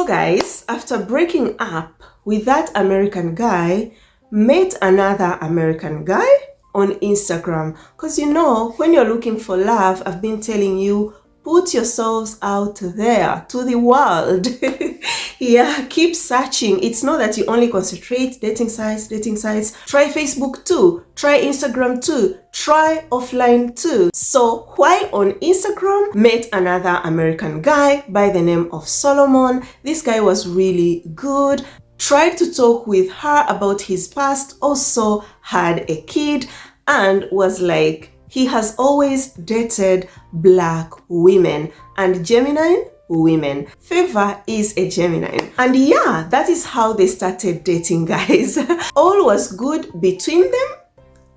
So guys, after breaking up with that American guy, met another American guy on Instagram. Because you know, when you're looking for love, I've been telling you, put yourselves out there to the world. Yeah, keep searching. It's not that you only concentrate dating sites. Try Facebook too. Try Instagram too. Try offline too. So while on Instagram, met another American guy by the name of Solomon. This guy was really good. Tried to talk with her about his past, also had a kid, and was like, he has always dated black women and Gemini women. Favor is a Gemini. And yeah, that is how they started dating, guys. All was good between them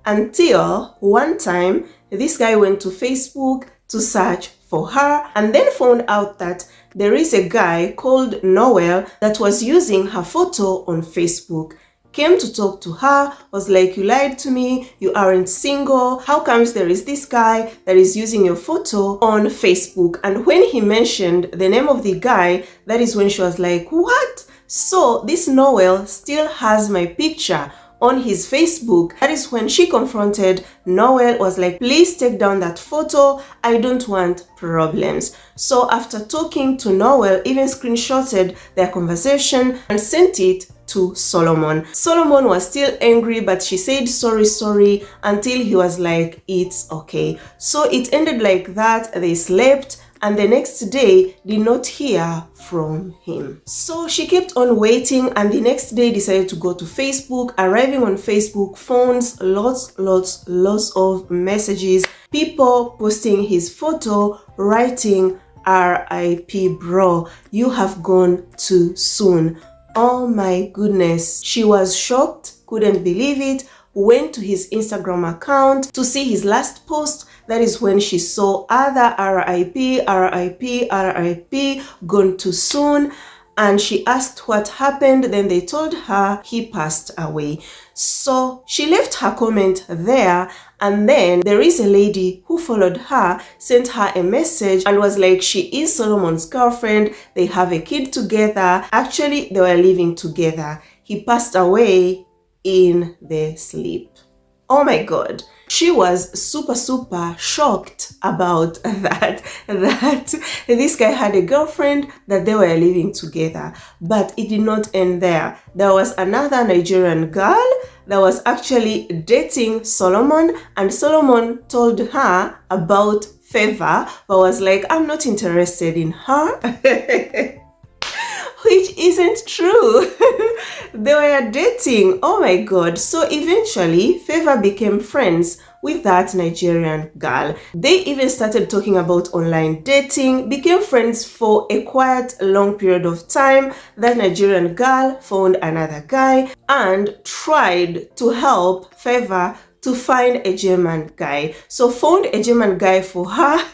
until one time this guy went to Facebook to search for her and then found out that there is a guy called Noel that was using her photo on Facebook. Came to talk to her, was like, you lied to me, you aren't single, how comes there is this guy that is using your photo on Facebook? And when he mentioned the name of the guy, that is when she was like, what? So this Noel still has my picture on his Facebook. That is when she confronted Noel, was like, please take down that photo, I don't want problems. So after talking to Noel, even screenshotted their conversation and sent it to Solomon. Solomon was still angry, but she said sorry until he was like, it's okay. So it ended like that. They slept and the next day did not hear from him. So she kept on waiting and the next day decided to go to Facebook. Arriving on Facebook, phones, lots of messages, people posting his photo, writing, RIP bro, you have gone too soon. Oh my goodness. She was shocked, couldn't believe it, went to his Instagram account to see his last post. That is when she saw other RIP, gone too soon. And she asked what happened. Then they told her he passed away. So she left her comment there. And then there is a lady who followed her, sent her a message and was like, she is Solomon's girlfriend. They have a kid together. Actually, they were living together. He passed away in their sleep. Oh my God. She was super shocked about that this guy had a girlfriend, that they were living together. But it did not end there. There was another Nigerian girl that was actually dating Solomon, and Solomon told her about Favor, but was like, I'm not interested in her. Which isn't true. They were dating. Oh my God. So eventually Favor became friends with that Nigerian girl. They even started talking about online dating, became friends for a quite long period of time. That Nigerian girl found another guy and tried to help Favor to find a German guy. So found a German guy for her.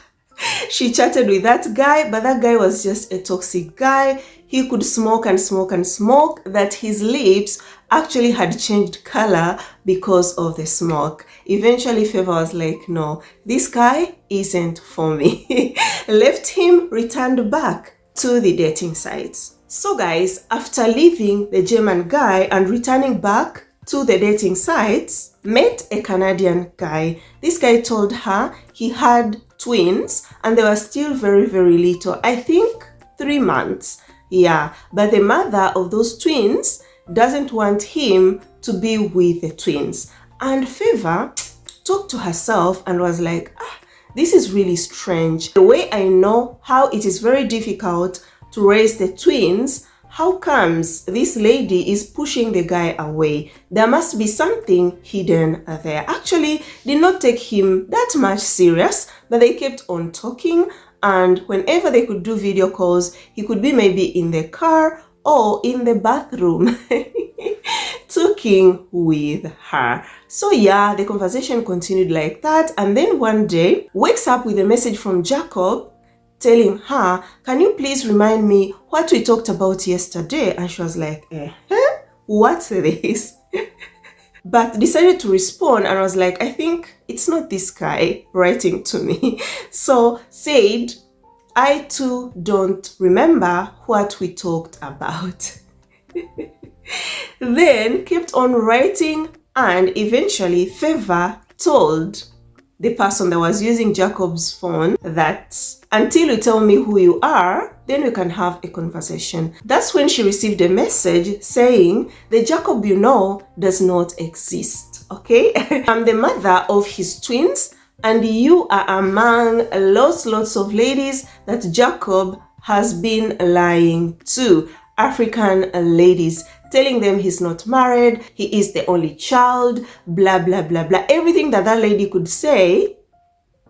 She chatted with that guy, but that guy was just a toxic guy. He could smoke and smoke and smoke, that his lips actually had changed color because of the smoke. Eventually Favor was like, no, this guy isn't for me. Left him, returned back to the dating sites. So guys, after leaving the German guy and returning back to the dating sites, met a Canadian guy. This guy told her he had twins and they were still very little. I think 3 months. Yeah, but the mother of those twins doesn't want him to be with the twins. And Favor talked to herself and was like, this is really strange. The way I know how it is very difficult to raise the twins, how comes this lady is pushing the guy away? There must be something hidden there. Actually, did not take him that much serious, but they kept on talking. And whenever they could do video calls, he could be maybe in the car or in the bathroom talking with her. So yeah, the conversation continued like that. And then one day, wakes up with a message from Jacob telling her, can you please remind me what we talked about yesterday? And she was like, what's this? But decided to respond and was like, I think it's not this guy writing to me. So said, I too don't remember what we talked about. Then kept on writing, and eventually Favor told the person that was using Jacob's phone that until you tell me who you are, then we can have a conversation. That's when she received a message saying the Jacob you know does not exist. Okay, I'm the mother of his twins, and you are among lots of ladies that Jacob has been lying to. African ladies, telling them he's not married, he is the only child, blah blah blah blah. Everything that lady could say,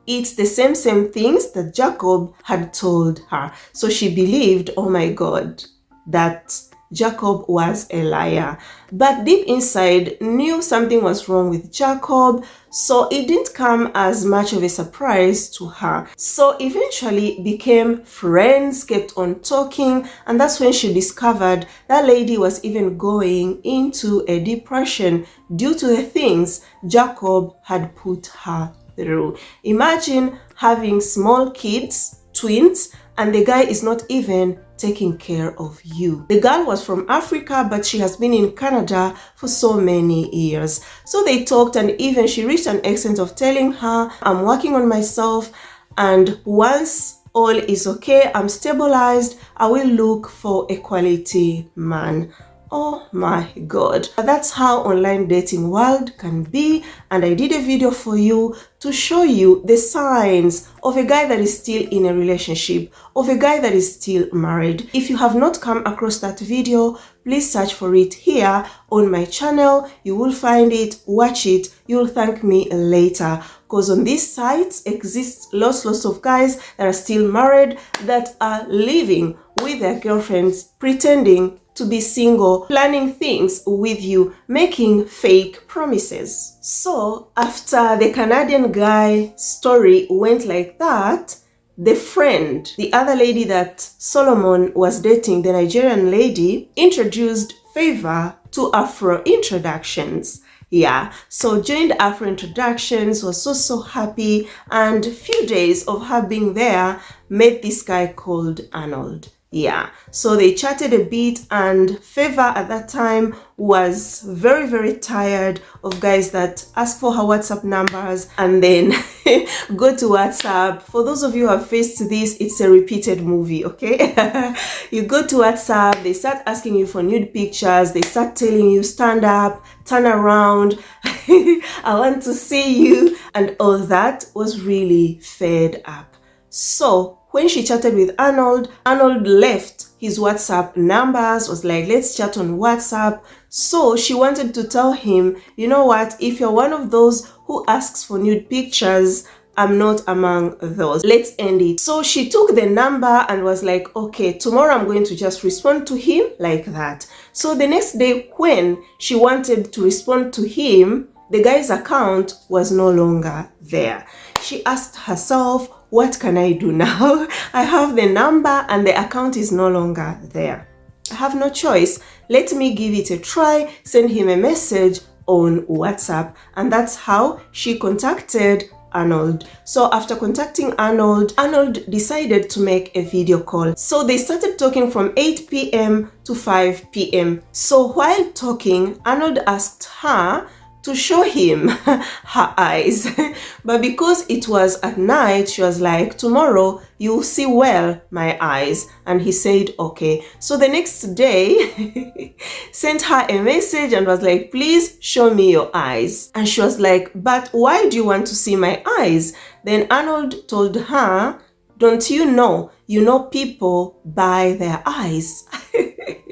it's the same things that Jacob had told her. So she believed, oh my God, that Jacob was a liar. But deep inside knew something was wrong with Jacob, so it didn't come as much of a surprise to her. So eventually became friends, kept on talking, and that's when she discovered that lady was even going into a depression due to the things Jacob had put her through. Imagine having small kids, twins, and the guy is not even taking care of you. The girl was from Africa, but she has been in Canada for so many years. So they talked, and even she reached an extent of telling her, I'm working on myself, and once all is okay, I'm stabilized, I will look for a quality man. Oh my God. That's how online dating world can be, and I did a video for you to show you the signs of a guy that is still in a relationship, of a guy that is still married. If you have not come across that video, please search for it here on my channel. You will find it, watch it, you will thank me later. Because on these sites exists lots of guys that are still married, that are living with their girlfriends, pretending to be single, planning things with you, making fake promises. So after the Canadian guy story went like that, the friend, the other lady that Solomon was dating, the Nigerian lady, introduced Favor to Afro introductions. Yeah, so joined Afro introductions, was so happy, and a few days of her being there, met this guy called Arnold. Yeah, so they chatted a bit, and Favor at that time was very tired of guys that ask for her WhatsApp numbers and then go to WhatsApp. For those of you who have faced this, it's a repeated movie, okay? You go to WhatsApp, they start asking you for nude pictures, they start telling you stand up, turn around, I want to see you, and all that. Was really fed up. So when she chatted with Arnold, Arnold left his WhatsApp numbers, was like, let's chat on WhatsApp. So she wanted to tell him, you know what, if you're one of those who asks for nude pictures, I'm not among those. Let's end it. So she took the number and was like, okay, tomorrow I'm going to just respond to him like that. So the next day when she wanted to respond to him, the guy's account was no longer there. She asked herself, what can I do now? I have the number and the account is no longer there. I have no choice. Let me give it a try, send him a message on WhatsApp. And that's how she contacted Arnold. So after contacting Arnold, Arnold decided to make a video call. So they started talking from 8 p.m. to 5 p.m. So while talking, Arnold asked her to show him her eyes. But because it was at night, she was like, tomorrow you'll see well my eyes. And he said, okay. So the next day, sent her a message and was like, please show me your eyes. And she was like, but why do you want to see my eyes? Then Arnold told her, don't you know people buy their eyes.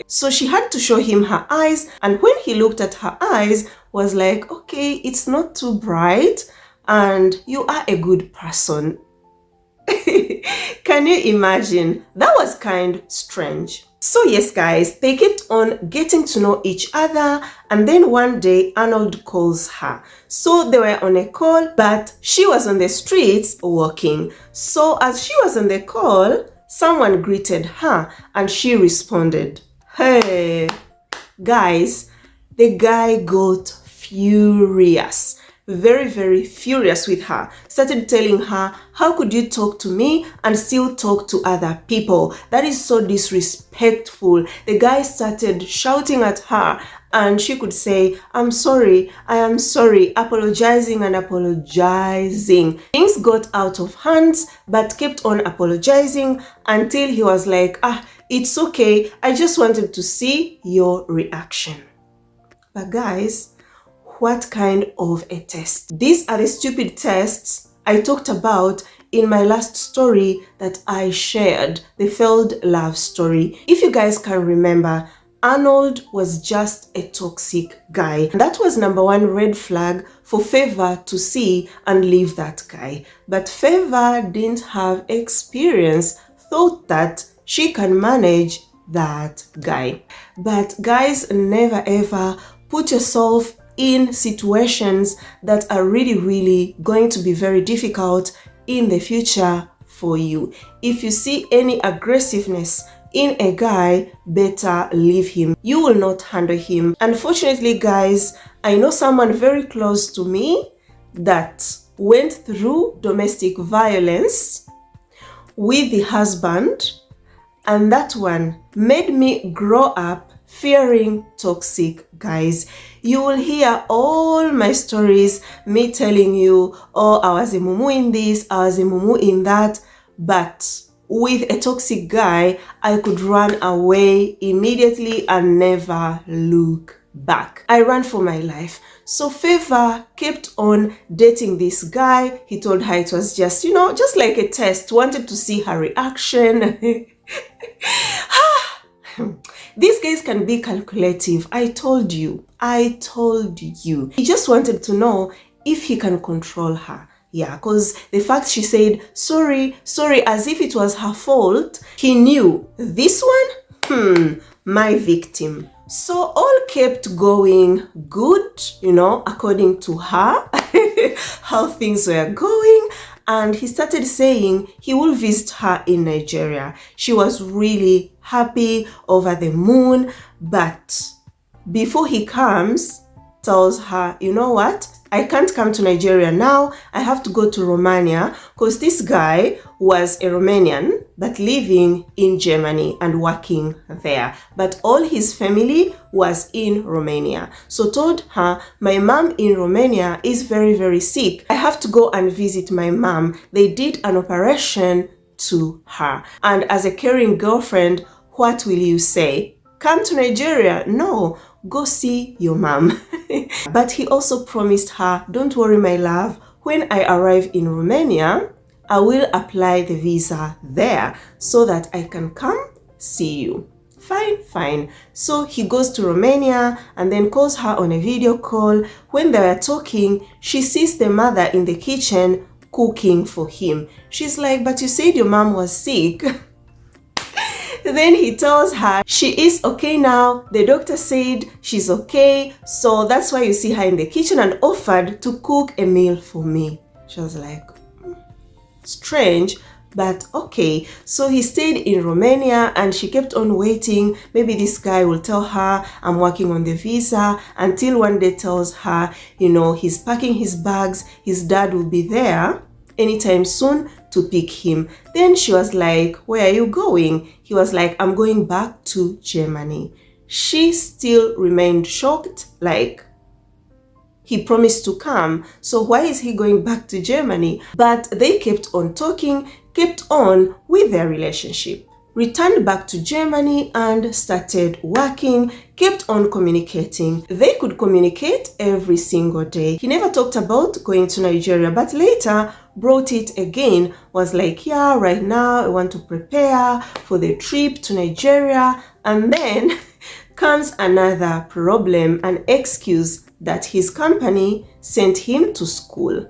So she had to show him her eyes, and when he looked at her eyes, was like, okay, it's not too bright and you are a good person. Can you imagine? That was kind of strange. So yes guys, they kept on getting to know each other, and then one day Arnold calls her. So they were on a call, but she was on the streets walking. So as she was on the call, someone greeted her and she responded. Hey guys, the guy got furious. very, very furious with her. Started telling her, how could you talk to me and still talk to other people? That is so disrespectful. The guy started shouting at her, and she could say, I'm sorry, I am sorry, apologizing and apologizing. Things got out of hands, but kept on apologizing until he was like, it's okay, I just wanted to see your reaction. But guys, what kind of a test? These are the stupid tests I talked about in my last story that I shared, the failed love story. If you guys can remember, Arnold was just a toxic guy. That was number one red flag for Favor to see and leave that guy. But Favor didn't have experience, thought that she can manage that guy. But guys, never ever put yourself in situations that are really going to be very difficult in the future for you. If you see any aggressiveness in a guy, better leave him. You will not handle him. Unfortunately, guys, I know someone very close to me that went through domestic violence with the husband, and that one made me grow up fearing toxic guys. You will hear all my stories, me telling you, oh, I was a mumu in this, I was a mumu in that. But with a toxic guy, I could run away immediately and never look back. I ran for my life. So Favor kept on dating this guy. He told her it was just, just like a test, wanted to see her reaction. These guys can be calculative. I told you. He just wanted to know if he can control her. Yeah, because the fact she said, sorry, as if it was her fault, he knew this one, my victim. So all kept going good, according to her, how things were going. And he started saying he will visit her in Nigeria. She was really happy, over the moon. But before he comes, tells her, you know what? I can't come to Nigeria now. I have to go to Romania, because this guy was a Romanian but living in Germany and working there. But all his family was in Romania. So told her, my mom in Romania is very sick. I have to go and visit my mom. They did an operation to her. And as a caring girlfriend, what will you say? Come to Nigeria? No. Go see your mom. But he also promised her, don't worry, my love, when I arrive in Romania, I will apply the visa there so that I can come see you. Fine. So he goes to Romania and then calls her on a video call. When they were talking, she sees the mother in the kitchen cooking for him. She's like, but you said your mom was sick. Then he tells her she is okay now. The doctor said she's okay. So that's why you see her in the kitchen, and offered to cook a meal for me. She was like, strange, but okay. So he stayed in Romania and she kept on waiting. Maybe this guy will tell her I'm working on the visa, until one day tells her, he's packing his bags. His dad will be there anytime soon to pick him. Then she was like, where are you going? He was like, I'm going back to Germany. She still remained shocked, like, he promised to come, so why is he going back to Germany? But they kept on talking, kept on with their relationship. Returned back to Germany and started working, kept on communicating. They could communicate every single day. He never talked about going to Nigeria, but later brought it again, was like, yeah, right now I want to prepare for the trip to Nigeria. And then comes another problem, an excuse that his company sent him to school.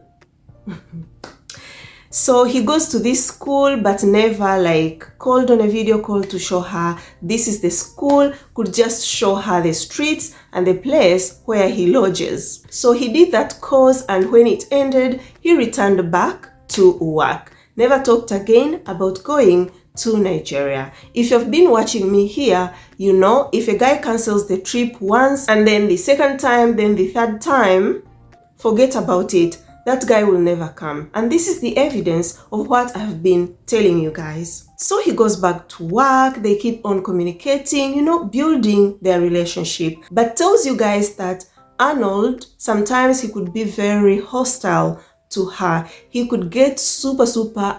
So he goes to this school, but never called on a video call to show her this is the school, could just show her the streets and the place where he lodges. So he did that course, and when it ended, he returned back to work. Never talked again about going to Nigeria. If you've been watching me here, if a guy cancels the trip once and then the second time, then the third time, forget about it. That guy will never come. And this is the evidence of what I've been telling you guys. So he goes back to work. They keep on communicating, you know, building their relationship. But tells you guys that Arnold, sometimes he could be very hostile to her. He could get super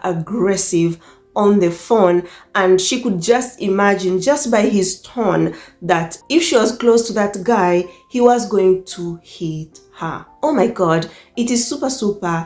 aggressive on the phone, and she could just imagine, just by his tone, that if she was close to that guy, he was going to hit her. Oh my god, it is super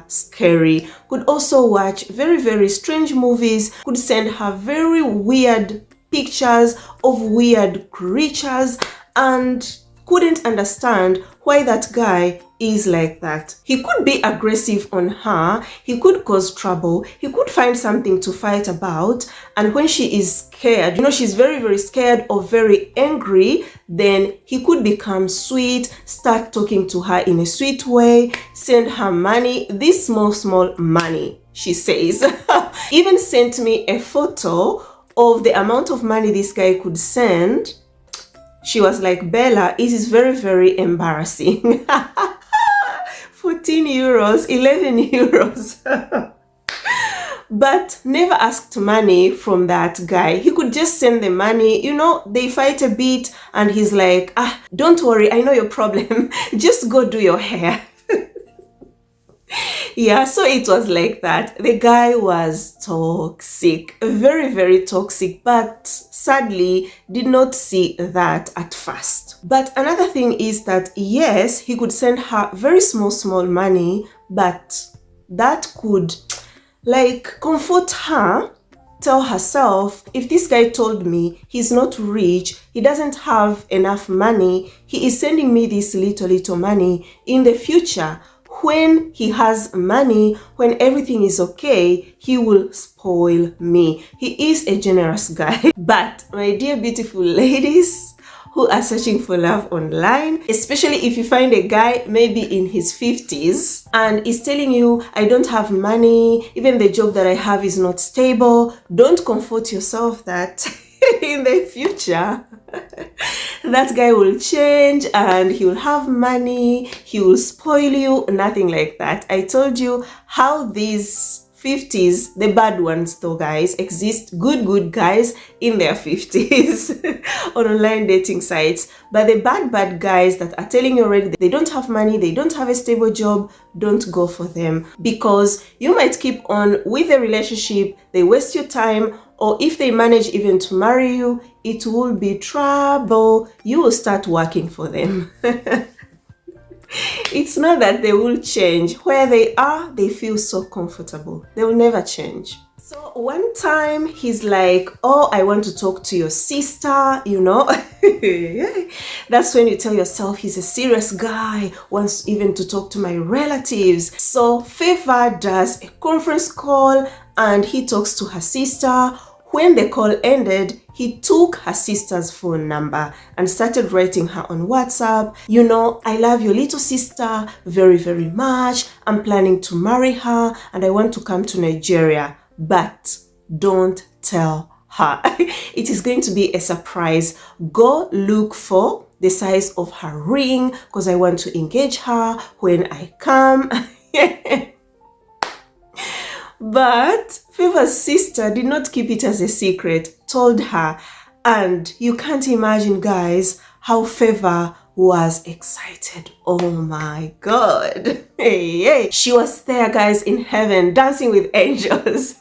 scary. Could also watch very strange movies, could send her very weird pictures of weird creatures, and couldn't understand why that guy is like that. He could be aggressive on her, he could cause trouble, he could find something to fight about, and when she is scared, you know, she's very scared or very angry, then he could become sweet, start talking to her in a sweet way, send her money, this small money, she says. Even sent me a photo of the amount of money this guy could send. She was like, Bella, it is very embarrassing. 14 euros, 11 euros. But never asked money from that guy. He could just send the money, you know, they fight a bit and he's like, don't worry, I know your problem. Just go do your hair. Yeah, so it was like that. The guy was toxic, very toxic, but sadly did not see that at first. But another thing is that yes, he could send her very small money, but that could like comfort her, tell herself, if this guy told me he's not rich, he doesn't have enough money, he is sending me this little money, in the future when he has money, when everything is okay, he will spoil me. He is a generous guy. But my dear beautiful ladies who are searching for love online, especially if you find a guy maybe in his 50s and is telling you, I don't have money, even the job that I have is not stable, don't comfort yourself that in the future that guy will change and he will have money, he will spoil you. Nothing like that. I told you how these 50s, the bad ones though guys, exist. Good guys in their 50s on online dating sites, but the bad guys that are telling you already they don't have money, they don't have a stable job, don't go for them, because you might keep on with a relationship, they waste your time, or if they manage even to marry you, it will be trouble. You will start working for them. It's not that they will change. Where they are, they feel so comfortable. They will never change. So one time he's like, oh, I want to talk to your sister, you know. That's when you tell yourself he's a serious guy, wants even to talk to my relatives. So Favor does a conference call and he talks to her sister. When the call ended, he took her sister's phone number and started writing her on WhatsApp. You know, I love your little sister very much. I'm planning to marry her and I want to come to Nigeria, but don't tell her. It is going to be a surprise. Go look for the size of her ring because I want to engage her when I come. But Favor's sister did not keep it as a secret, told her, and you can't imagine, guys, how Favor was excited. Oh my god. Hey. She was there, guys, in heaven, dancing with angels.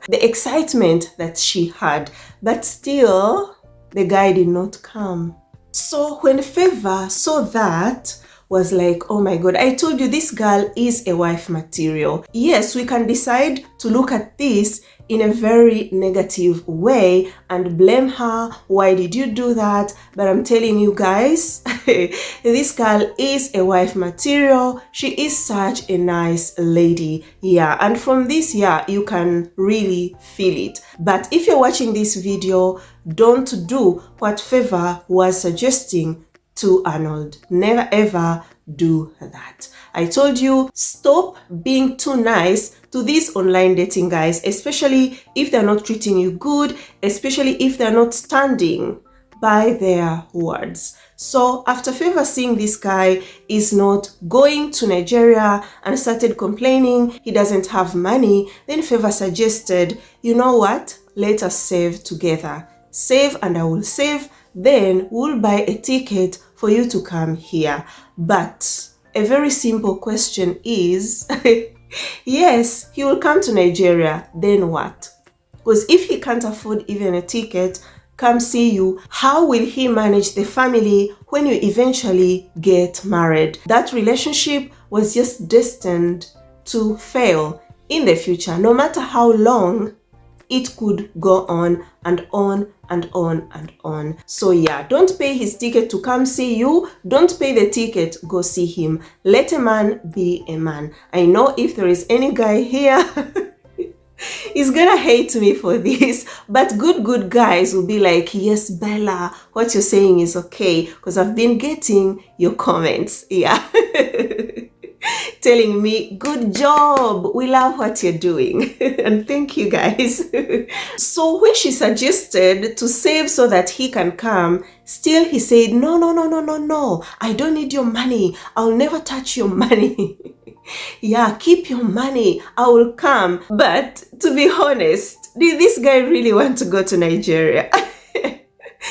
The excitement that she had, but still, the guy did not come. So when Favor saw that, was like, oh my god, I told you this girl is a wife material. Yes, we can decide to look at this in a very negative way and blame her. Why did you do that? But I'm telling you guys, this girl is a wife material. She is such a nice lady. Yeah, and from this, yeah, you can really feel it. But if you're watching this video, don't do what Favor was suggesting to Arnold. Never ever do that. I told you, stop being too nice to these online dating guys, especially if they're not treating you good, especially if they're not standing by their words. So after Favor seeing this guy is not going to Nigeria and started complaining he doesn't have money, then Favor suggested, you know what, let us save together. Save and I will save, then we'll buy a ticket for you to come here. But a very simple question is, yes, he will come to Nigeria, then what? Because if he can't afford even a ticket, come see you, how will he manage the family when you eventually get married? That relationship was just destined to fail in the future, no matter how long it could go on and on and on and on. So yeah, don't pay his ticket to come see you. Don't pay the ticket, go see him. Let a man be a man. I know if there is any guy here he's gonna hate me for this, but good guys will be like, yes, Bella, what you're saying is okay, because I've been getting your comments, yeah. Telling me, good job, we love what you're doing. And thank you guys. So when she suggested to save so that he can come, still he said, no, I don't need your money, I'll never touch your money. Yeah, keep your money, I will come. But to be honest, did this guy really want to go to Nigeria?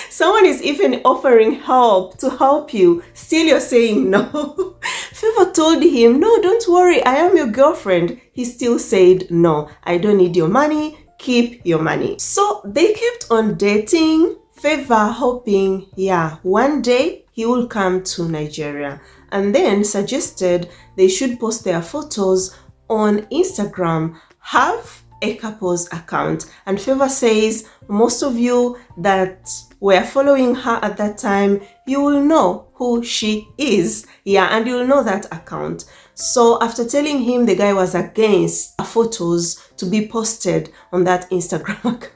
Someone is even offering help to help you, still you're saying no. Favor told him, no, don't worry, I am your girlfriend. He still said, no, I don't need your money, keep your money. So they kept on dating, Favor hoping, yeah, one day he will come to Nigeria, and then suggested they should post their photos on Instagram, have a couple's account. And Favor says, most of you that were following her at that time, you will know who she is. Yeah, and you'll know that account. So after telling him the guy was against photos to be posted on that Instagram account,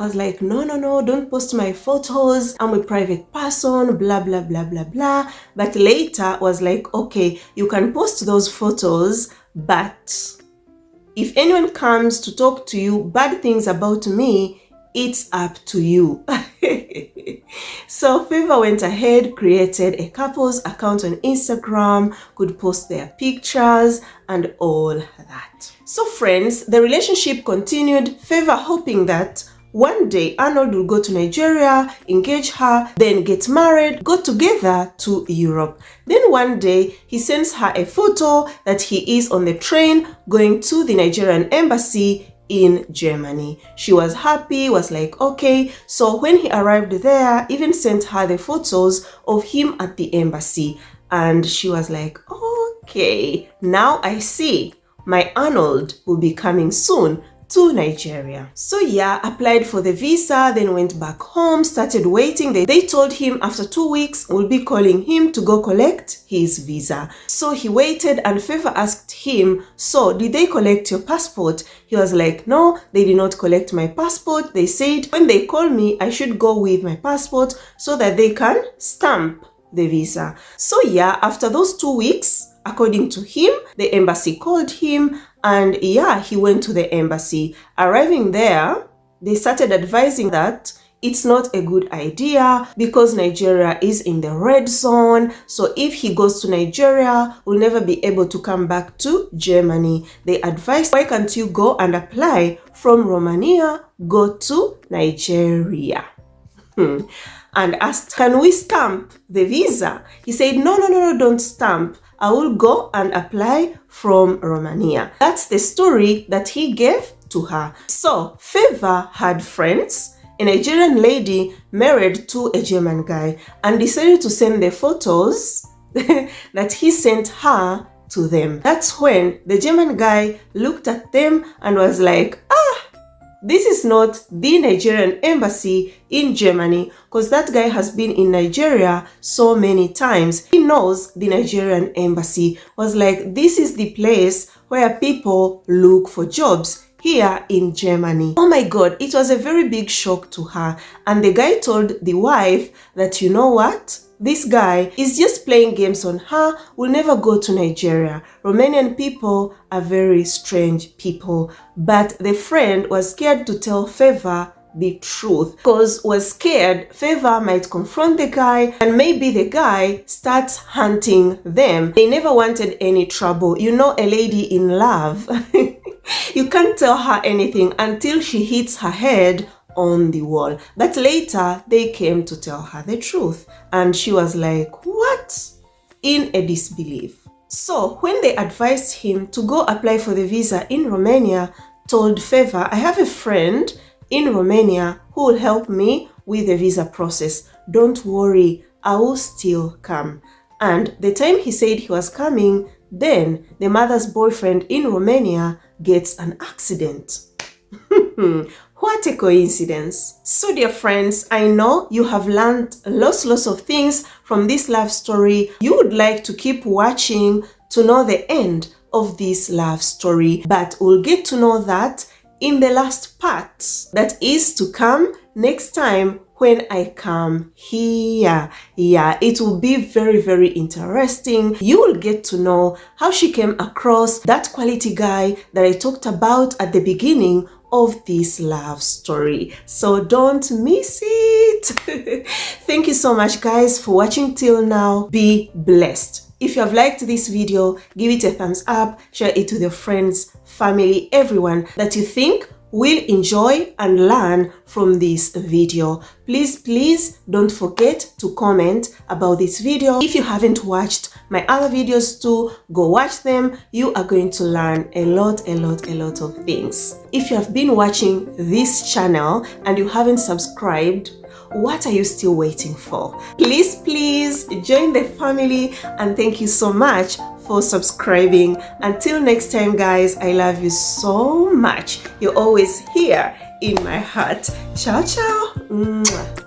I was like, no, don't post my photos, I'm a private person, blah blah blah blah blah. But later was like, okay, you can post those photos, but if anyone comes to talk to you bad things about me, it's up to you. So Favor went ahead, created a couple's account on Instagram, could post their pictures and all that. So friends, the relationship continued, Favor hoping that one day Arnold will go to Nigeria, engage her, then get married, go together to Europe. Then one day he sends her a photo that he is on the train going to the Nigerian embassy in Germany. She was happy, was like, okay. So when he arrived there, even sent her the photos of him at the embassy. And she was like, okay, now I see my Arnold will be coming soon to Nigeria. So yeah, applied for the visa, then went back home, started waiting. They told him after 2 weeks we'll be calling him to go collect his visa. So he waited, and Favor asked him, so did they collect your passport? He was like, no, they did not collect my passport. They said when they call me, I should go with my passport so that they can stamp the visa. So yeah, after those 2 weeks, according to him, the embassy called him, and yeah, he went to the embassy. Arriving there, they started advising that it's not a good idea because Nigeria is in the red zone. So if he goes to Nigeria, we'll never be able to come back to Germany. They advised, why can't you go and apply from Romania, go to Nigeria? And asked, can we stamp the visa? He said, no, don't stamp. I will go and apply from Romania. That's the story that he gave to her. So Favor had friends, a Nigerian lady married to a German guy, and decided to send the photos that he sent her to them. That's when the German guy looked at them and was like, this is not the Nigerian embassy in Germany, because that guy has been in Nigeria so many times. He knows the Nigerian embassy. Was like, this is the place where people look for jobs here in Germany. Oh my God, it was a very big shock to her. And the guy told the wife that, you know what? This guy is just playing games on her, will never go to Nigeria. Romanian people are very strange people. But the friend was scared to tell Favor the truth, because was scared Favor might confront the guy and maybe the guy starts hunting them. They never wanted any trouble. You know, a lady in love, you can't tell her anything until she hits her head on the wall. But later they came to tell her the truth and she was like, what? In a disbelief. So when they advised him to go apply for the visa in Romania, told Favor, I have a friend in Romania who will help me with the visa process. Don't worry, I will still come. And the time he said he was coming, then the mother's boyfriend in Romania gets an accident. What a coincidence. So dear friends, I know you have learned lots of things from this love story. You would like to keep watching to know the end of this love story, but we'll get to know that in the last part that is to come next time when I come here. Yeah, it will be very interesting. You will get to know how she came across that quality guy that I talked about at the beginning of this love story. So don't miss it. Thank you so much guys for watching till now. Be blessed. If you have liked this video, give it a thumbs up, share it with your friends, family, everyone that you think will enjoy and learn from this video. Please don't forget to comment about this video. If you haven't watched my other videos too, go watch them. You are going to learn a lot of things. If you have been watching this channel and you haven't subscribed, what are you still waiting for? Please join the family, and thank you so much for subscribing. Until next time guys, I love you so much. You're always here in my heart. Ciao. Mwah.